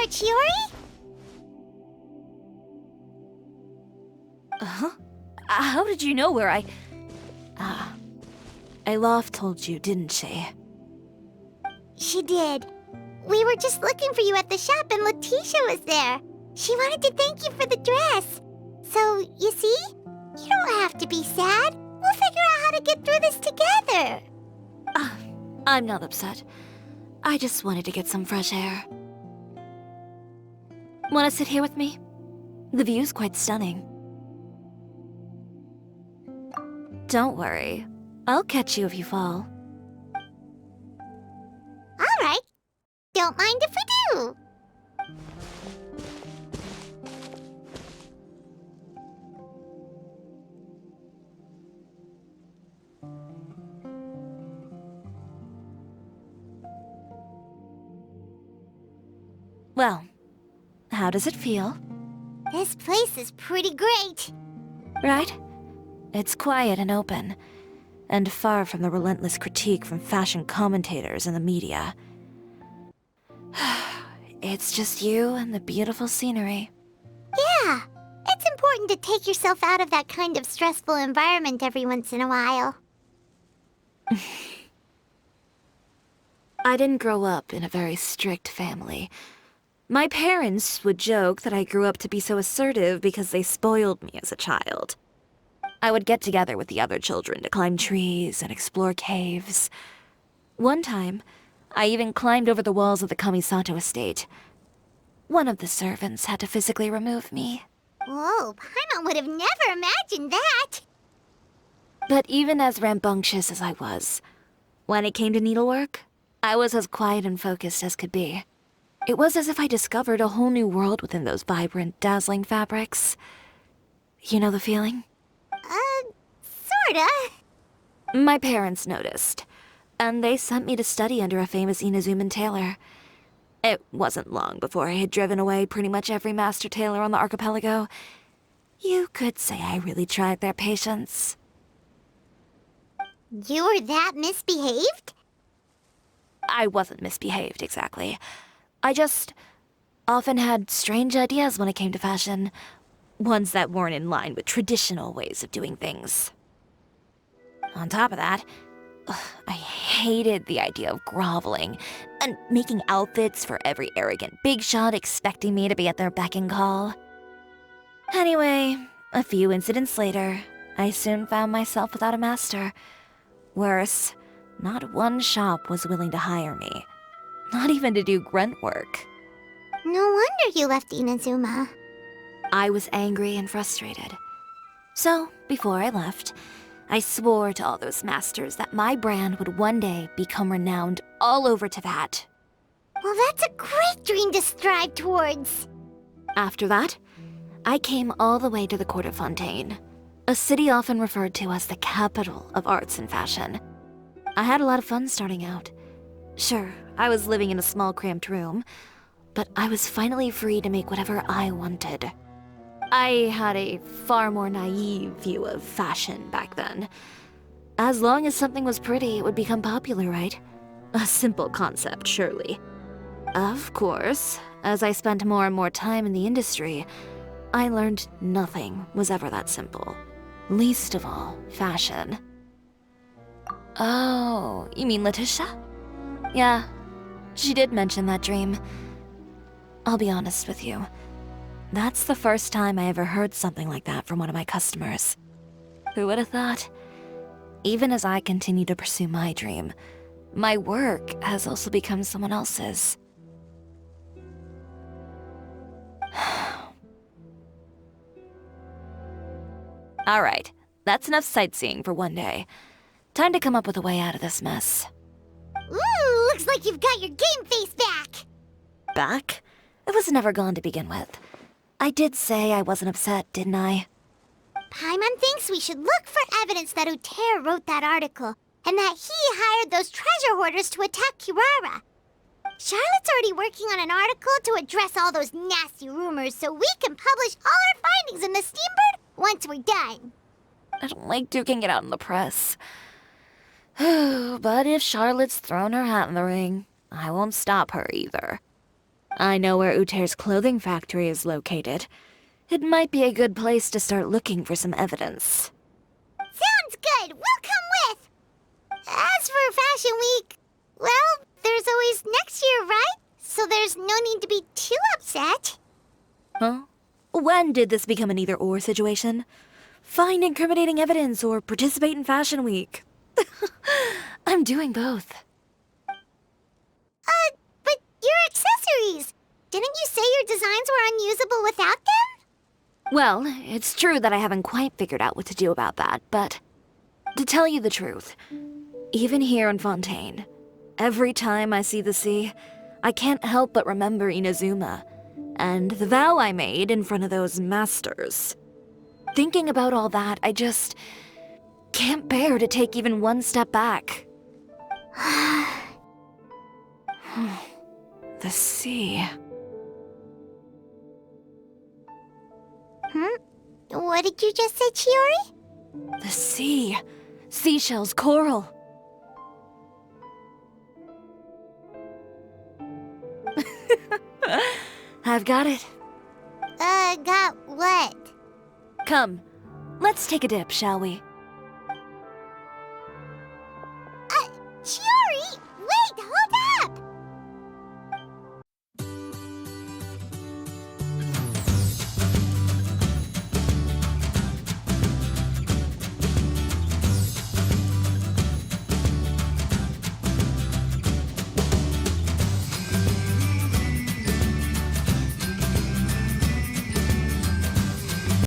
are Chiori? Huh? How did you know where I... Alof told you, didn't she? She did. We were just looking for you at the shop and Letitia was there. She wanted to thank you for the dress. So, you see? You don't have to be sad. We'll figure out how to get through this together. I'm not upset. I just wanted to get some fresh air. Want to sit here with me? The view's quite stunning. Don't worry. I'll catch you if you fall. All right. Don't mind if we do. Well, how does it feel? This place is pretty great. Right? It's quiet and open, and far from the relentless critique from fashion commentators and the media. It's just you and the beautiful scenery. Yeah. It's important to take yourself out of that kind of stressful environment every once in a while. I didn't grow up in a very strict family. My parents would joke that I grew up to be so assertive because they spoiled me as a child. I would get together with the other children to climb trees and explore caves. One time, I even climbed over the walls of the Kamisato estate. One of the servants had to physically remove me. Whoa, Paimon would have never imagined that. But even as rambunctious as I was, when it came to needlework, I was as quiet and focused as could be. It was as if I discovered a whole new world within those vibrant, dazzling fabrics. You know the feeling? Sorta. My parents noticed, and they sent me to study under a famous Inazuman tailor. It wasn't long before I had driven away pretty much every master tailor on the archipelago. You could say I really tried their patience. You were that misbehaved? I wasn't misbehaved, exactly. I just often had strange ideas when it came to fashion. Ones that weren't in line with traditional ways of doing things. On top of that, I hated the idea of groveling and making outfits for every arrogant big shot expecting me to be at their beck and call. Anyway, a few incidents later, I soon found myself without a master. Worse, not one shop was willing to hire me. Not even to do grunt work. No wonder you left Inazuma. I was angry and frustrated. So, before I left, I swore to all those masters that my brand would one day become renowned all over Teyvat. Well, that's a great dream to strive towards. After that, I came all the way to the court of Fontaine, a city often referred to as the capital of arts and fashion. I had a lot of fun starting out. Sure, I was living in a small cramped room, but I was finally free to make whatever I wanted. I had a far more naive view of fashion back then. As long as something was pretty, it would become popular, right? A simple concept, surely. Of course, as I spent more and more time in the industry, I learned nothing was ever that simple. Least of all, fashion. Oh, you mean Letitia? Yeah, she did mention that dream. I'll be honest with you. That's the first time I ever heard something like that from one of my customers. Who would have thought? Even as I continue to pursue my dream, my work has also become someone else's. Alright, that's enough sightseeing for one day. Time to come up with a way out of this mess. Ooh, looks like you've got your game face back. Back? It was never gone to begin with. I did say I wasn't upset, didn't I? Paimon thinks we should look for evidence that Uter wrote that article, and that he hired those treasure hoarders to attack Kirara. Charlotte's already working on an article to address all those nasty rumors so we can publish all our findings in the Steambird once we're done. I don't like duking it out in the press. But if Charlotte's thrown her hat in the ring, I won't stop her either. I know where Uter's clothing factory is located. It might be a good place to start looking for some evidence. Sounds good. We'll come with. As for Fashion Week, well, there's always next year, right? So there's no need to be too upset. Huh? When did this become an either-or situation? Find incriminating evidence or participate in Fashion Week. I'm doing both. But your accessories! Didn't you say your designs were unusable without them? Well, it's true that I haven't quite figured out what to do about that, but to tell you the truth, even here in Fontaine, every time I see the sea, I can't help but remember Inazuma and the vow I made in front of those masters. Thinking about all that, I just can't bear to take even one step back. The sea. What did you just say, Chiori? The sea. Seashells, coral. I've got it. Got what? Come, let's take a dip, shall we? Chiori! Wait, hold